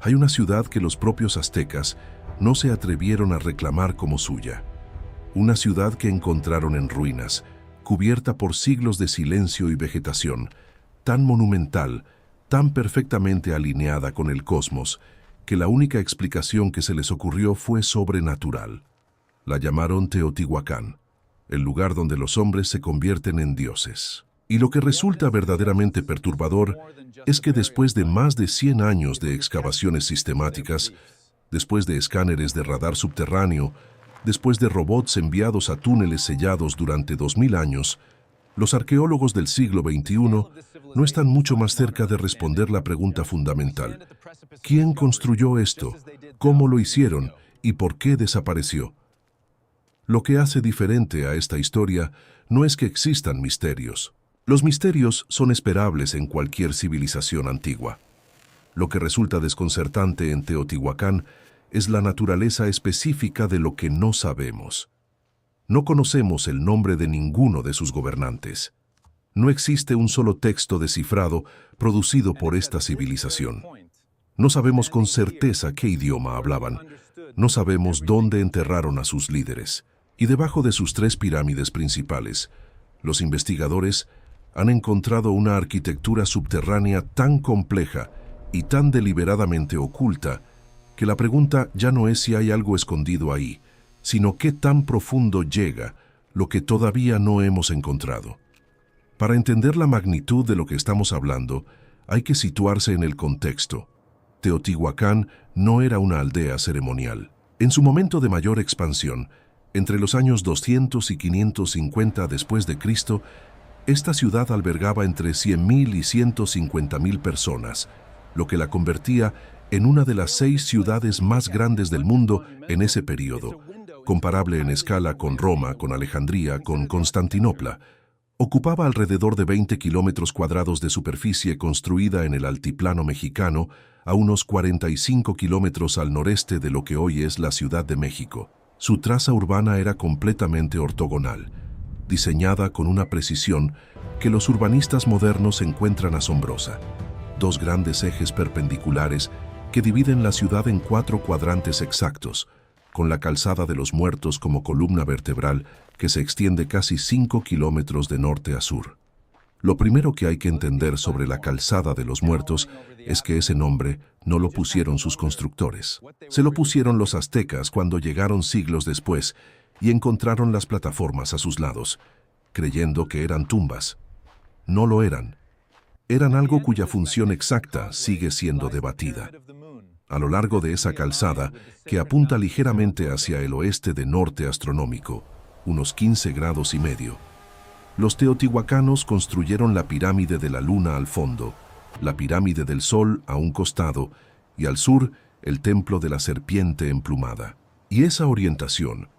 Hay una ciudad que los propios aztecas no se atrevieron a reclamar como suya. Una ciudad que encontraron en ruinas, cubierta por siglos de silencio y vegetación, tan monumental, tan perfectamente alineada con el cosmos, que la única explicación que se les ocurrió fue sobrenatural. La llamaron Teotihuacán, el lugar donde los hombres se convierten en dioses. Y lo que resulta verdaderamente perturbador es que después de más de 100 años de excavaciones sistemáticas, después de escáneres de radar subterráneo, después de robots enviados a túneles sellados durante 2000 años, los arqueólogos del siglo XXI no están mucho más cerca de responder la pregunta fundamental: ¿quién construyó esto? ¿Cómo lo hicieron? ¿Y por qué desapareció? Lo que hace diferente a esta historia no es que existan misterios. Los misterios son esperables en cualquier civilización antigua. Lo que resulta desconcertante en Teotihuacán es la naturaleza específica de lo que no sabemos. No conocemos el nombre de ninguno de sus gobernantes. No existe un solo texto descifrado producido por esta civilización. No sabemos con certeza qué idioma hablaban. No sabemos dónde enterraron a sus líderes. Y debajo de sus 3 pirámides principales, los investigadores han encontrado una arquitectura subterránea tan compleja y tan deliberadamente oculta que la pregunta ya no es si hay algo escondido ahí, sino qué tan profundo llega lo que todavía no hemos encontrado. Para entender la magnitud de lo que estamos hablando, hay que situarse en el contexto. Teotihuacán no era una aldea ceremonial. En su momento de mayor expansión, entre los años 200 y 550 después de Cristo, esta ciudad albergaba entre 100.000 y 150.000 personas, lo que la convertía en una de las 6 ciudades más grandes del mundo en ese período, comparable en escala con Roma, con Alejandría, con Constantinopla. Ocupaba alrededor de 20 kilómetros cuadrados de superficie construida en el altiplano mexicano, a unos 45 kilómetros al noreste de lo que hoy es la Ciudad de México. Su traza urbana era completamente ortogonal, diseñada con una precisión que los urbanistas modernos encuentran asombrosa. 2 grandes ejes perpendiculares que dividen la ciudad en 4 cuadrantes exactos, con la calzada de los Muertos como columna vertebral que se extiende casi 5 kilómetros de norte a sur. Lo primero que hay que entender sobre la calzada de los Muertos es que ese nombre no lo pusieron sus constructores. Se lo pusieron los aztecas cuando llegaron siglos después y encontraron las plataformas a sus lados, creyendo que eran tumbas. No lo eran. Eran algo cuya función exacta sigue siendo debatida. A lo largo de esa calzada, que apunta ligeramente hacia el oeste de norte astronómico, unos 15 grados y medio, los teotihuacanos construyeron la pirámide de la luna al fondo, la pirámide del sol a un costado y al sur el templo de la serpiente emplumada. Y esa orientación,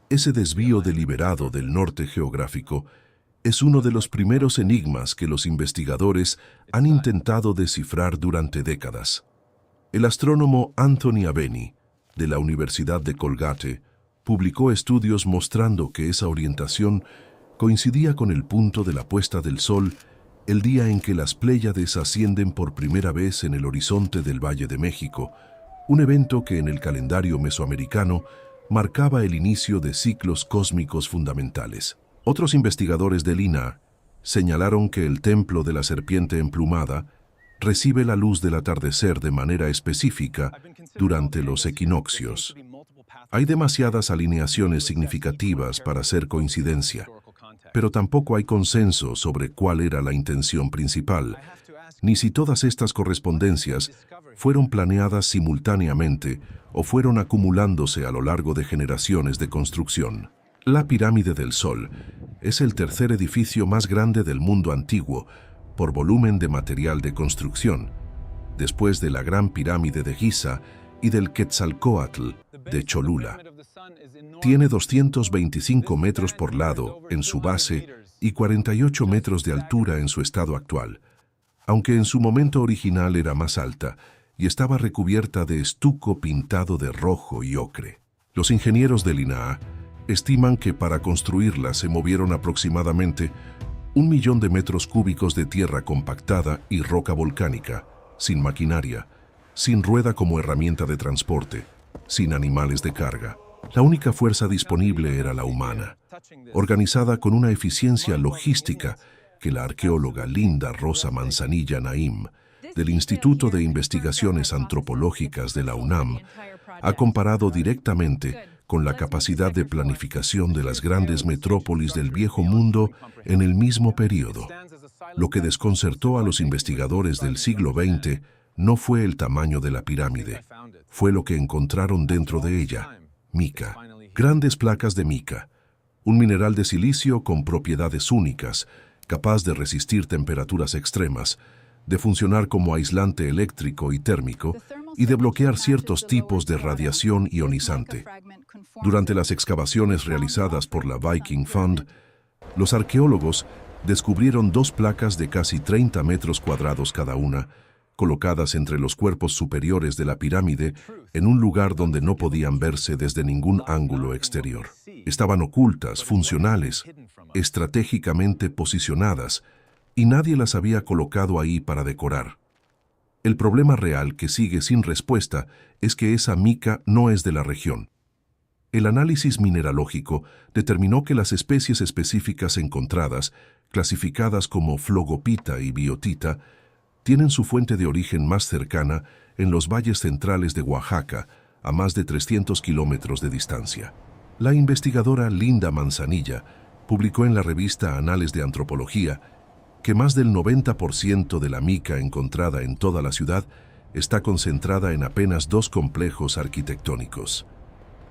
ese desvío deliberado del norte geográfico, es uno de los primeros enigmas que los investigadores han intentado descifrar durante décadas. El astrónomo Anthony Aveni, de la Universidad de Colgate, publicó estudios mostrando que esa orientación coincidía con el punto de la puesta del sol el día en que las Pléyades ascienden por primera vez en el horizonte del Valle de México, un evento que en el calendario mesoamericano marcaba el inicio de ciclos cósmicos fundamentales. Otros investigadores del INAH señalaron que el templo de la serpiente emplumada recibe la luz del atardecer de manera específica durante los equinoccios. Hay demasiadas alineaciones significativas para ser coincidencia, pero tampoco hay consenso sobre cuál era la intención principal, ni si todas estas correspondencias fueron planeadas simultáneamente o fueron acumulándose a lo largo de generaciones de construcción. La Pirámide del Sol es el tercer edificio más grande del mundo antiguo por volumen de material de construcción, después de la Gran Pirámide de Giza y del Quetzalcóatl de Cholula. Tiene 225 metros por lado en su base y 48 metros de altura en su estado actual, aunque en su momento original era más alta y estaba recubierta de estuco pintado de rojo y ocre. Los ingenieros del INAH estiman que para construirla se movieron aproximadamente 1 millón de metros cúbicos de tierra compactada y roca volcánica, sin maquinaria, sin rueda como herramienta de transporte, sin animales de carga. La única fuerza disponible era la humana, organizada con una eficiencia logística que la arqueóloga Linda Rosa Manzanilla Naim, del Instituto de Investigaciones Antropológicas de la UNAM, ha comparado directamente con la capacidad de planificación de las grandes metrópolis del Viejo Mundo en el mismo periodo. Lo que desconcertó a los investigadores del siglo XX no fue el tamaño de la pirámide, fue lo que encontraron dentro de ella: mica. Grandes placas de mica, un mineral de silicio con propiedades únicas, capaz de resistir temperaturas extremas, de funcionar como aislante eléctrico y térmico y de bloquear ciertos tipos de radiación ionizante. Durante las excavaciones realizadas por la Viking Fund, los arqueólogos descubrieron 2 placas de casi 30 metros cuadrados cada una, colocadas entre los cuerpos superiores de la pirámide en un lugar donde no podían verse desde ningún ángulo exterior. Estaban ocultas, funcionales, estratégicamente posicionadas, y nadie las había colocado ahí para decorar. El problema real que sigue sin respuesta es que esa mica no es de la región. El análisis mineralógico determinó que las especies específicas encontradas, clasificadas como flogopita y biotita, tienen su fuente de origen más cercana en los valles centrales de Oaxaca, a más de 300 kilómetros de distancia. La investigadora Linda Manzanilla publicó en la revista Anales de Antropología que más del 90% de la mica encontrada en toda la ciudad está concentrada en apenas 2 complejos arquitectónicos: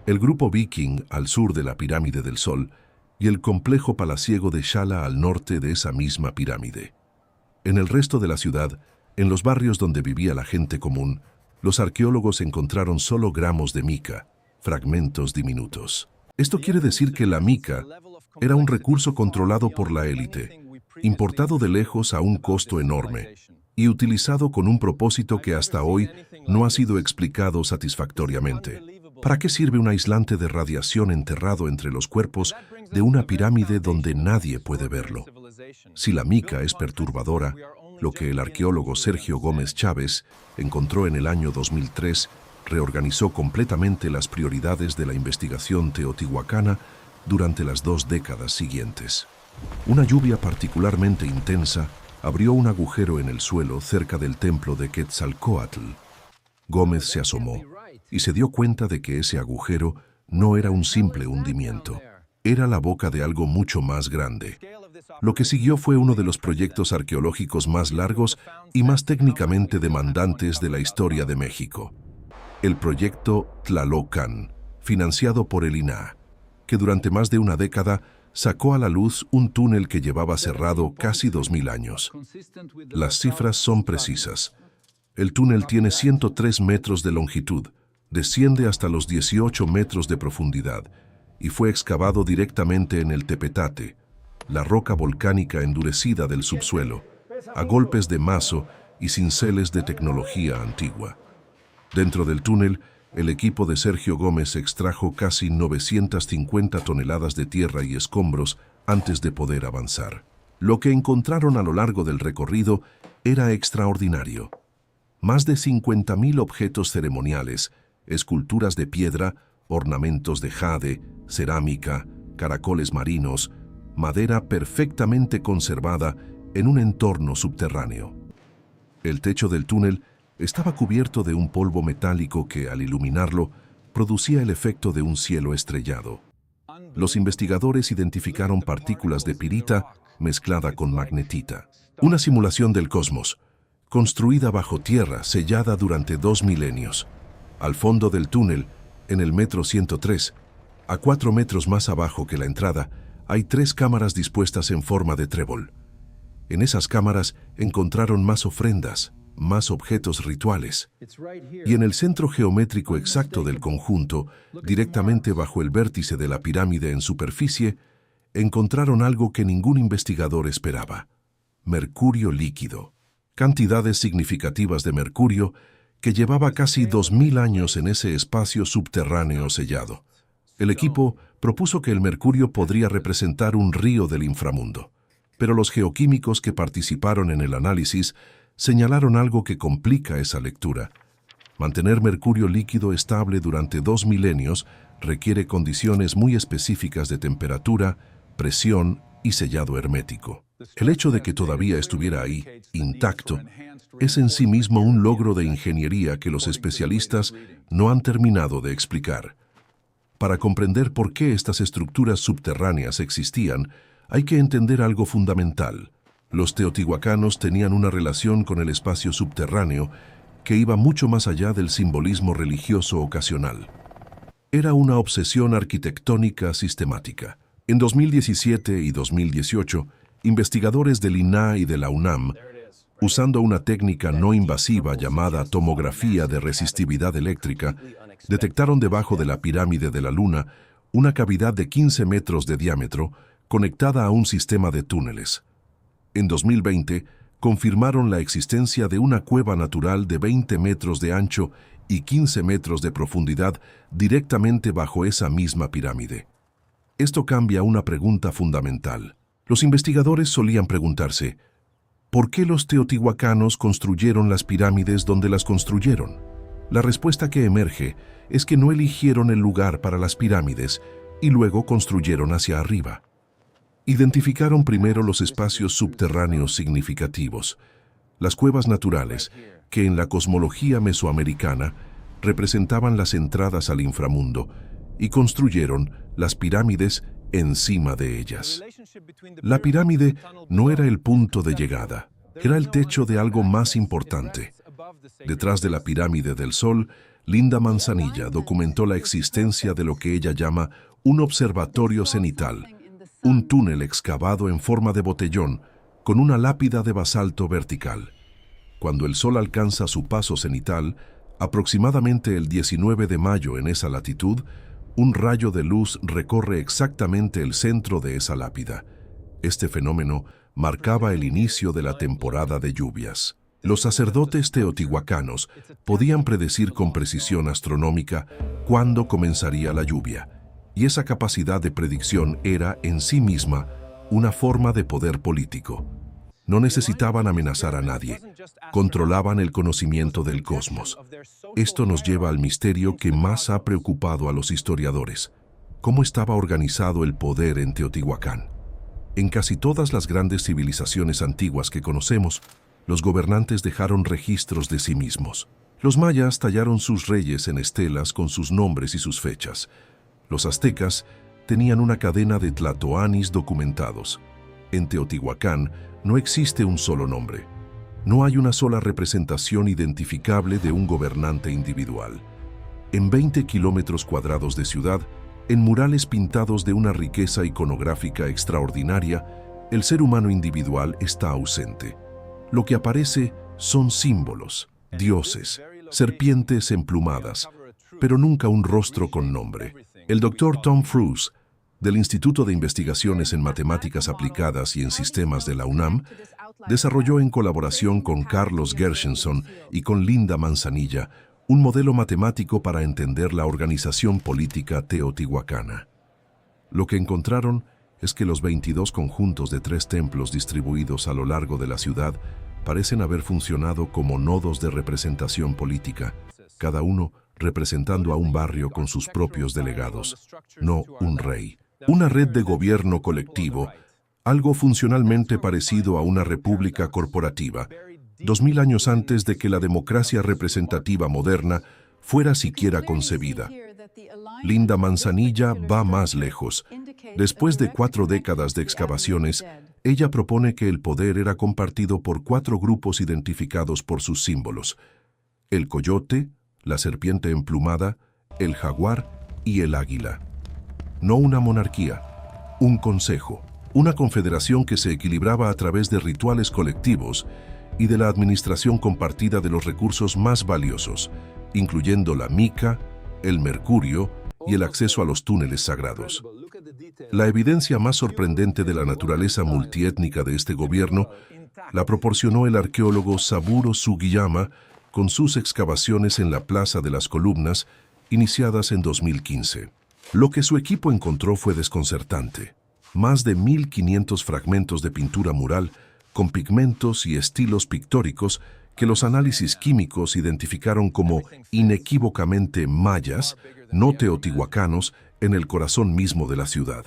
el Grupo Viking al sur de la Pirámide del Sol y el complejo palaciego de Xala al norte de esa misma pirámide. En el resto de la ciudad, en los barrios donde vivía la gente común, los arqueólogos encontraron solo gramos de mica, fragmentos diminutos. Esto quiere decir que la mica era un recurso controlado por la élite, importado de lejos a un costo enorme y utilizado con un propósito que hasta hoy no ha sido explicado satisfactoriamente. ¿Para qué sirve un aislante de radiación enterrado entre los cuerpos de una pirámide donde nadie puede verlo? Si la mica es perturbadora, lo que el arqueólogo Sergio Gómez Chávez encontró en el año 2003 reorganizó completamente las prioridades de la investigación teotihuacana durante las 2 décadas siguientes. Una lluvia particularmente intensa abrió un agujero en el suelo cerca del templo de Quetzalcóatl. Gómez se asomó y se dio cuenta de que ese agujero no era un simple hundimiento, era la boca de algo mucho más grande. Lo que siguió fue uno de los proyectos arqueológicos más largos y más técnicamente demandantes de la historia de México: el proyecto Tlalocan, financiado por el INAH, que durante más de una década sacó a la luz un túnel que llevaba cerrado casi 2000 años. Las cifras son precisas. El túnel tiene 103 metros de longitud, desciende hasta los 18 metros de profundidad y fue excavado directamente en el tepetate, la roca volcánica endurecida del subsuelo, a golpes de mazo y cinceles de tecnología antigua. Dentro del túnel, el equipo de Sergio Gómez extrajo casi 950 toneladas de tierra y escombros antes de poder avanzar. Lo que encontraron a lo largo del recorrido era extraordinario. Más de 50.000 objetos ceremoniales, esculturas de piedra, ornamentos de jade, cerámica, caracoles marinos, madera perfectamente conservada en un entorno subterráneo. El techo del túnel estaba cubierto de un polvo metálico que, al iluminarlo, producía el efecto de un cielo estrellado. Los investigadores identificaron partículas de pirita mezclada con magnetita. Una simulación del cosmos, construida bajo tierra, sellada durante 2 milenios. Al fondo del túnel, en el metro 103, a 4 metros más abajo que la entrada, hay 3 cámaras dispuestas en forma de trébol. En esas cámaras encontraron más ofrendas, más objetos rituales. Y en el centro geométrico exacto del conjunto, directamente bajo el vértice de la pirámide en superficie, encontraron algo que ningún investigador esperaba: mercurio líquido. Cantidades significativas de mercurio que llevaba casi 2000 años en ese espacio subterráneo sellado. El equipo propuso que el mercurio podría representar un río del inframundo, pero los geoquímicos que participaron en el análisis señalaron algo que complica esa lectura: Mantener mercurio líquido estable durante 2 milenios requiere condiciones muy específicas de temperatura, presión y sellado hermético. El hecho de que todavía estuviera ahí, intacto, es en sí mismo un logro de ingeniería que los especialistas no han terminado de explicar. Para comprender por qué estas estructuras subterráneas existían, hay que entender algo fundamental. Los teotihuacanos tenían una relación con el espacio subterráneo que iba mucho más allá del simbolismo religioso ocasional. Era una obsesión arquitectónica sistemática. En 2017 y 2018, investigadores del INAH y de la UNAM, usando una técnica no invasiva llamada tomografía de resistividad eléctrica, detectaron debajo de la pirámide de la Luna una cavidad de 15 metros de diámetro conectada a un sistema de túneles. En 2020, confirmaron la existencia de una cueva natural de 20 metros de ancho y 15 metros de profundidad directamente bajo esa misma pirámide. Esto cambia una pregunta fundamental. Los investigadores solían preguntarse, ¿por qué los teotihuacanos construyeron las pirámides donde las construyeron? La respuesta que emerge es que no eligieron el lugar para las pirámides y luego construyeron hacia arriba. Identificaron primero los espacios subterráneos significativos, las cuevas naturales, que en la cosmología mesoamericana representaban las entradas al inframundo, y construyeron las pirámides encima de ellas. La pirámide no era el punto de llegada, era el techo de algo más importante. Detrás de la pirámide del Sol, Linda Manzanilla documentó la existencia de lo que ella llama un observatorio cenital, un túnel excavado en forma de botellón con una lápida de basalto vertical. Cuando el Sol alcanza su paso cenital, aproximadamente el 19 de mayo en esa latitud, un rayo de luz recorre exactamente el centro de esa lápida. Este fenómeno marcaba el inicio de la temporada de lluvias. Los sacerdotes teotihuacanos podían predecir con precisión astronómica cuándo comenzaría la lluvia, y esa capacidad de predicción era, en sí misma, una forma de poder político. No necesitaban amenazar a nadie, controlaban el conocimiento del cosmos. Esto nos lleva al misterio que más ha preocupado a los historiadores: ¿cómo estaba organizado el poder en Teotihuacán? En casi todas las grandes civilizaciones antiguas que conocemos, los gobernantes dejaron registros de sí mismos. Los mayas tallaron sus reyes en estelas con sus nombres y sus fechas. Los aztecas tenían una cadena de tlatoanis documentados. En Teotihuacán no existe un solo nombre. No hay una sola representación identificable de un gobernante individual. En 20 kilómetros cuadrados de ciudad, en murales pintados de una riqueza iconográfica extraordinaria, el ser humano individual está ausente. Lo que aparece son símbolos, dioses, serpientes emplumadas, pero nunca un rostro con nombre. El doctor Tom Fruce, del Instituto de Investigaciones en Matemáticas Aplicadas y en Sistemas de la UNAM, desarrolló en colaboración con Carlos Gershenson y con Linda Manzanilla un modelo matemático para entender la organización política teotihuacana. Lo que encontraron es que los 22 conjuntos de 3 templos distribuidos a lo largo de la ciudad parecen haber funcionado como nodos de representación política, cada uno representando a un barrio con sus propios delegados, no un rey. Una red de gobierno colectivo, algo funcionalmente parecido a una república corporativa, 2000 años antes de que la democracia representativa moderna fuera siquiera concebida. Linda Manzanilla va más lejos. Después de 4 décadas de excavaciones, ella propone que el poder era compartido por 4 grupos identificados por sus símbolos: el coyote, la serpiente emplumada, el jaguar y el águila. No una monarquía, un consejo, una confederación que se equilibraba a través de rituales colectivos y de la administración compartida de los recursos más valiosos, incluyendo la mica, el mercurio y el acceso a los túneles sagrados. La evidencia más sorprendente de la naturaleza multiétnica de este gobierno la proporcionó el arqueólogo Saburo Sugiyama con sus excavaciones en la Plaza de las Columnas, iniciadas en 2015. Lo que su equipo encontró fue desconcertante. Más de 1500 fragmentos de pintura mural con pigmentos y estilos pictóricos que los análisis químicos identificaron como inequívocamente mayas, no teotihuacanos, en el corazón mismo de la ciudad.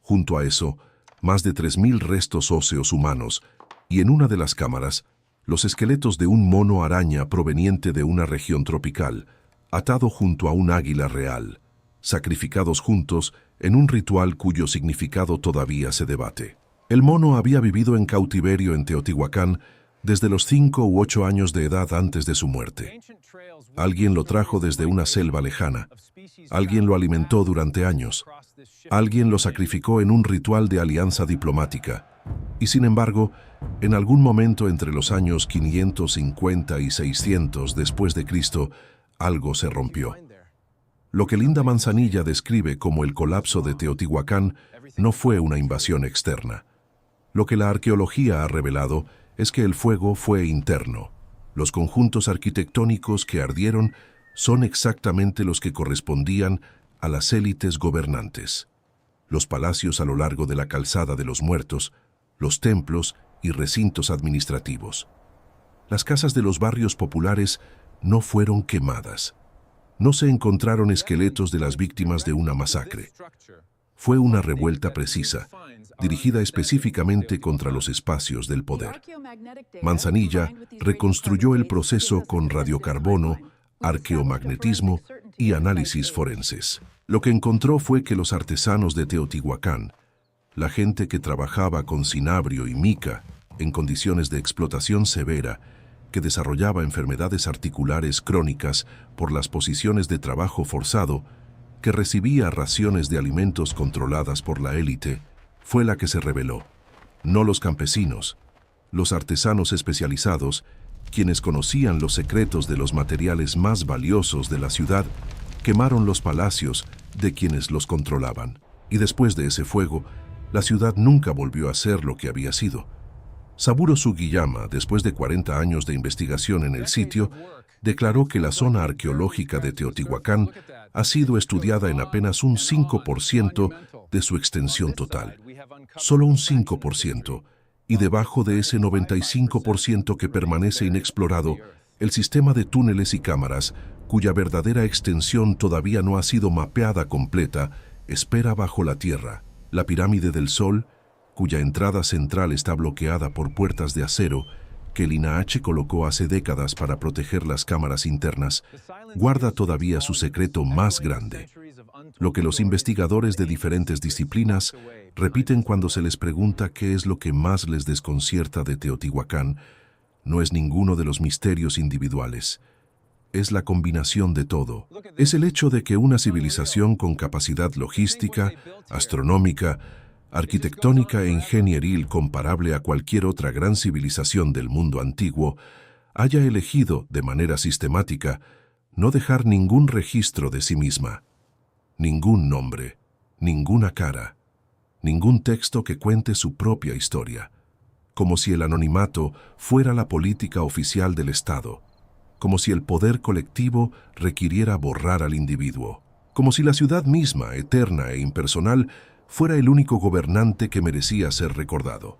Junto a eso, más de 3.000 restos óseos humanos, y en una de las cámaras, los esqueletos de un mono araña proveniente de una región tropical, atado junto a un águila real, sacrificados juntos en un ritual cuyo significado todavía se debate. El mono había vivido en cautiverio en Teotihuacán desde los 5 u 8 años de edad antes de su muerte. Alguien lo trajo desde una selva lejana. Alguien lo alimentó durante años. Alguien lo sacrificó en un ritual de alianza diplomática. Y sin embargo, en algún momento entre los años 550 y 600 después de Cristo, algo se rompió. Lo que Linda Manzanilla describe como el colapso de Teotihuacán no fue una invasión externa. Lo que la arqueología ha revelado es que el fuego fue interno. Los conjuntos arquitectónicos que ardieron son exactamente los que correspondían a las élites gobernantes. Los palacios a lo largo de la calzada de los muertos, los templos y recintos administrativos. Las casas de los barrios populares no fueron quemadas. No se encontraron esqueletos de las víctimas de una masacre. Fue una revuelta precisa, dirigida específicamente contra los espacios del poder. Manzanilla reconstruyó el proceso con radiocarbono, arqueomagnetismo y análisis forenses. Lo que encontró fue que los artesanos de Teotihuacán, la gente que trabajaba con cinabrio y mica en condiciones de explotación severa, que desarrollaba enfermedades articulares crónicas por las posiciones de trabajo forzado, que recibía raciones de alimentos controladas por la élite, fue la que se rebeló. No los campesinos, los artesanos especializados, quienes conocían los secretos de los materiales más valiosos de la ciudad, quemaron los palacios de quienes los controlaban. Y después de ese fuego, la ciudad nunca volvió a ser lo que había sido. Saburo Sugiyama, después de 40 años de investigación en el sitio, declaró que la zona arqueológica de Teotihuacán ha sido estudiada en apenas un 5% de su extensión total. Solo un 5%, y debajo de ese 95% que permanece inexplorado, el sistema de túneles y cámaras, cuya verdadera extensión todavía no ha sido mapeada completa, espera bajo la tierra. La pirámide del Sol, cuya entrada central está bloqueada por puertas de acero, que el INAH colocó hace décadas para proteger las cámaras internas, guarda todavía su secreto más grande. Lo que los investigadores de diferentes disciplinas repiten cuando se les pregunta qué es lo que más les desconcierta de Teotihuacán, no es ninguno de los misterios individuales. Es la combinación de todo. Es el hecho de que una civilización con capacidad logística, astronómica, arquitectónica e ingenieril comparable a cualquier otra gran civilización del mundo antiguo, haya elegido, de manera sistemática, no dejar ningún registro de sí misma, ningún nombre, ninguna cara, ningún texto que cuente su propia historia, como si el anonimato fuera la política oficial del Estado, como si el poder colectivo requiriera borrar al individuo, como si la ciudad misma, eterna e impersonal, fuera el único gobernante que merecía ser recordado.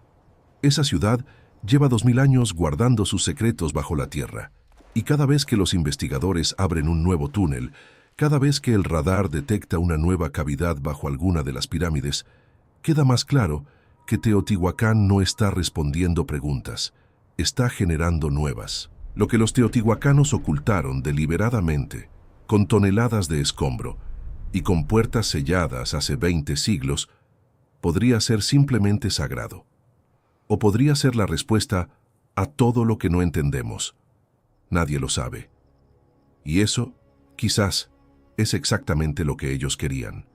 Esa ciudad lleva 2000 años guardando sus secretos bajo la tierra, y cada vez que los investigadores abren un nuevo túnel, cada vez que el radar detecta una nueva cavidad bajo alguna de las pirámides, queda más claro que Teotihuacán no está respondiendo preguntas, está generando nuevas. Lo que los teotihuacanos ocultaron deliberadamente, con toneladas de escombro, y con puertas selladas hace 20 siglos, podría ser simplemente sagrado. O podría ser la respuesta a todo lo que no entendemos. Nadie lo sabe. Y eso, quizás, es exactamente lo que ellos querían.